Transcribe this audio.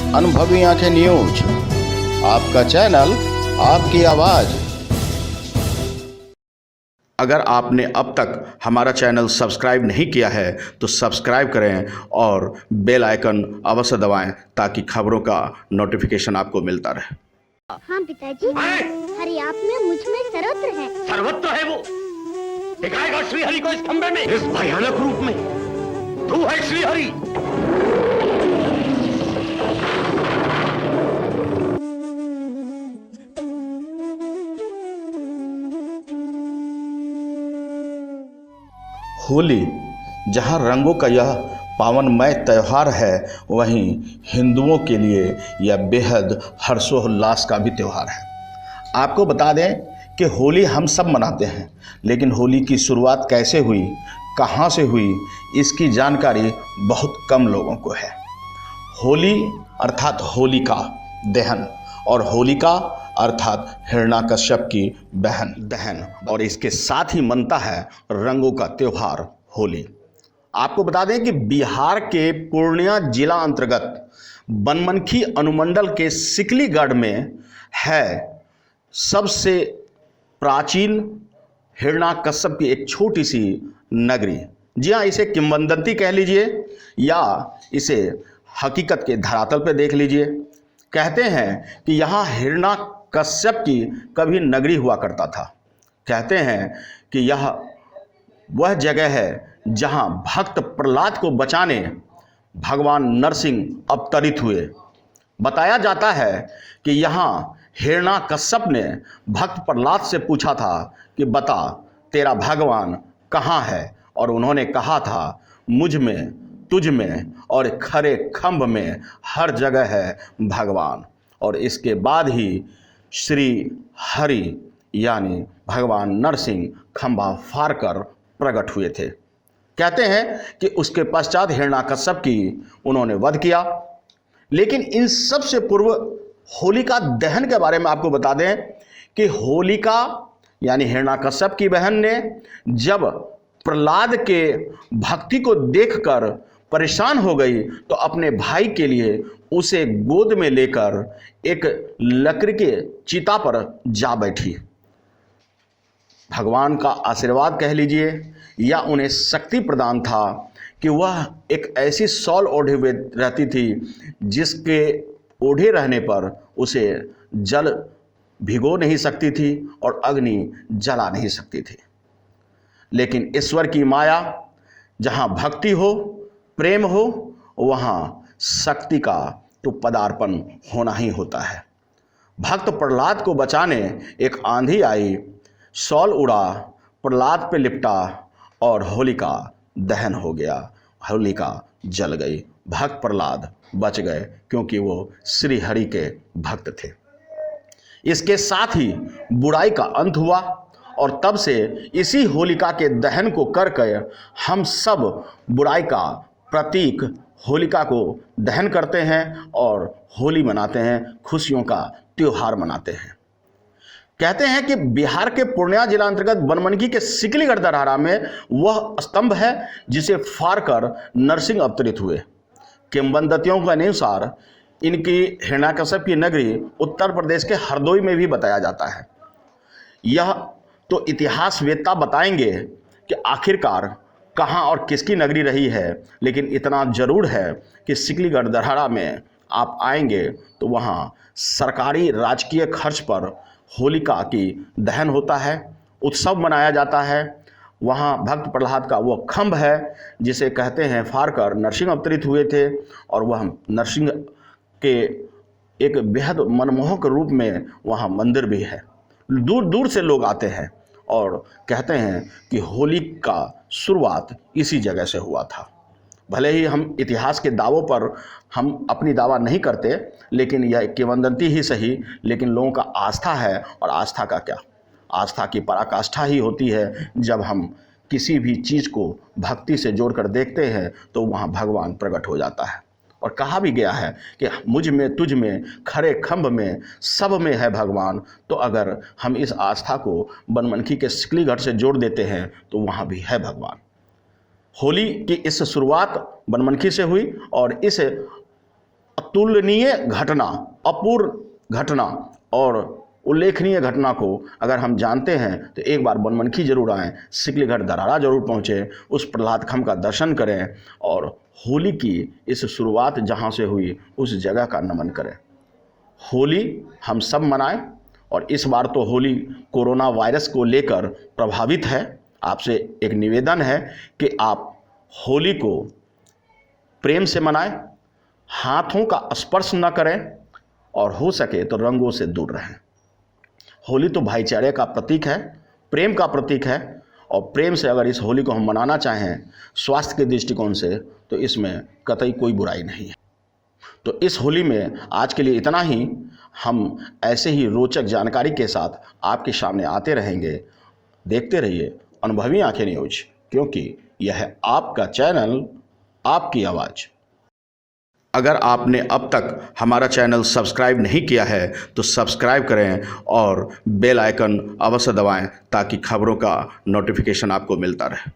अनुभवी आंखें न्यूज, आपका चैनल, आपकी आवाज। अगर आपने अब तक हमारा चैनल सब्सक्राइब नहीं किया है तो सब्सक्राइब करें और बेल आइकन अवश्य दबाएं ताकि खबरों का नोटिफिकेशन आपको मिलता रहे। हाँ पिताजी, हरि आप में मुझ में सर्वत्र है। सर्वत्र है वो। दिखाएगा श्री हरि को इस खंबे में, इस भयानक रूप में। तू है श्री हरि। होली जहां रंगों का यह पावनमय त्यौहार है, वहीं हिंदुओं के लिए यह बेहद हर्षोल्लास का भी त्यौहार है। आपको बता दें कि होली हम सब मनाते हैं, लेकिन होली की शुरुआत कैसे हुई, कहां से हुई, इसकी जानकारी बहुत कम लोगों को है। होली अर्थात होलिका दहन और होलिका अर्थात हिरण्याकश्यप की दहन और इसके साथ ही मनता है रंगों का त्यौहार होली। आपको बता दें कि बिहार के पूर्णिया जिला अंतर्गत बनमनखी अनुमंडल के सिकलीगढ़ में है सबसे प्राचीन हिरण्याकश्यप की एक छोटी सी नगरी। जी हाँ, इसे किंवदंती कह लीजिए या इसे हकीकत के धरातल पर देख लीजिए। कहते हैं कि यहाँ हिरण्याकश्यप की कभी नगरी हुआ करता था। कहते हैं कि यह वह जगह है जहाँ भक्त प्रहलाद को बचाने भगवान नरसिंह अवतरित हुए। बताया जाता है कि यहाँ हिरण्याकश्यप ने भक्त प्रहलाद से पूछा था कि बता तेरा भगवान कहाँ है, और उन्होंने कहा था मुझ में, तुझ में और खरे खंभ में हर जगह है भगवान। और इसके बाद ही श्री हरि यानी भगवान नरसिंह खंभा फाड़ कर प्रकट हुए थे। कहते हैं कि उसके पश्चात हिरण्याकश्यप की उन्होंने वध किया। लेकिन इन सब से पूर्व होलिका दहन के बारे में आपको बता दें कि होलिका यानी हिरण्याकश्यप की बहन ने जब प्रहलाद के भक्ति को देखकर परेशान हो गई तो अपने भाई के लिए उसे गोद में लेकर एक लकड़ी के चिता पर जा बैठी। भगवान का आशीर्वाद कह लीजिए या उन्हें शक्ति प्रदान था कि वह एक ऐसी शॉल ओढ़े हुए रहती थी जिसके ओढ़े रहने पर उसे जल भिगो नहीं सकती थी और अग्नि जला नहीं सकती थी। लेकिन ईश्वर की माया, जहाँ भक्ति हो, प्रेम हो, वहाँ शक्ति का तो पदार्पण होना ही होता है। भक्त प्रहलाद को बचाने एक आंधी आई, शॉल उड़ा, प्रहलाद पे लिपटा और होलिका दहन हो गया। होलिका जल गई। भक्त प्रहलाद बच गए क्योंकि वो श्री हरि के भक्त थे। इसके साथ ही बुराई का अंत हुआ और तब से इसी होलिका के दहन को करके हम सब बुराई का प्रतीक होलिका को दहन करते हैं और होली मनाते हैं, खुशियों का त्यौहार मनाते हैं। कहते हैं कि बिहार के पूर्णिया जिला अंतर्गत बनमनखी के सिकलीगढ़ दरहरा में वह स्तंभ है जिसे फाड़ कर नरसिंह अवतरित हुए। किंवदंतियों के अनुसार इनकी हिरण्याकश्यप की नगरी उत्तर प्रदेश के हरदोई में भी बताया जाता है। यह तो इतिहासवेत्ता बताएंगे कि आखिरकार कहाँ और किसकी नगरी रही है, लेकिन इतना जरूर है कि सिकलीगढ़ दरहरा में आप आएंगे तो वहाँ सरकारी राजकीय खर्च पर होलिका की दहन होता है, उत्सव मनाया जाता है। वहाँ भक्त प्रहलाद का वो खंभ है जिसे कहते हैं फाड़ कर नरसिंह अवतरित हुए थे, और वह नरसिंह के एक बेहद मनमोहक रूप में वहाँ मंदिर भी है। दूर दूर से लोग आते हैं और कहते हैं कि होली का शुरुआत इसी जगह से हुआ था। भले ही हम इतिहास के दावों पर हम अपनी दावा नहीं करते, लेकिन यह किंवदंती ही सही, लेकिन लोगों का आस्था है। और आस्था का क्या, आस्था की पराकाष्ठा ही होती है जब हम किसी भी चीज़ को भक्ति से जोड़कर देखते हैं तो वहाँ भगवान प्रकट हो जाता है। और कहा भी गया है कि मुझ में, तुझ में, खरे खंभ में, सब में है भगवान। तो अगर हम इस आस्था को बनमनखी के सिकलीगढ़ से जोड़ देते हैं तो वहाँ भी है भगवान। होली की इस शुरुआत बनमनखी से हुई और इस अतुलनीय घटना, अपूर्व घटना और उल्लेखनीय घटना को अगर हम जानते हैं तो एक बार बनमनखी जरूर आएँ, सिकलीगढ़ दरारा जरूर पहुँचे, उस प्रहलाद खम का दर्शन करें और होली की इस शुरुआत जहाँ से हुई उस जगह का नमन करें। होली हम सब मनाएं और इस बार तो होली कोरोना वायरस को लेकर प्रभावित है। आपसे एक निवेदन है कि आप होली को प्रेम से मनाएं, हाथों का स्पर्श न करें और हो सके तो रंगों से दूर रहें। होली तो भाईचारे का प्रतीक है, प्रेम का प्रतीक है और प्रेम से अगर इस होली को हम मनाना चाहें स्वास्थ्य के दृष्टिकोण से तो इसमें कतई कोई बुराई नहीं है। तो इस होली में आज के लिए इतना ही। हम ऐसे ही रोचक जानकारी के साथ आपके सामने आते रहेंगे। देखते रहिए अनुभवी आंखें न्यूज, क्योंकि यह है आपका चैनल, आपकी आवाज़। अगर आपने अब तक हमारा चैनल सब्सक्राइब नहीं किया है तो सब्सक्राइब करें और बेल आइकन अवश्य दबाएं ताकि खबरों का नोटिफिकेशन आपको मिलता रहे।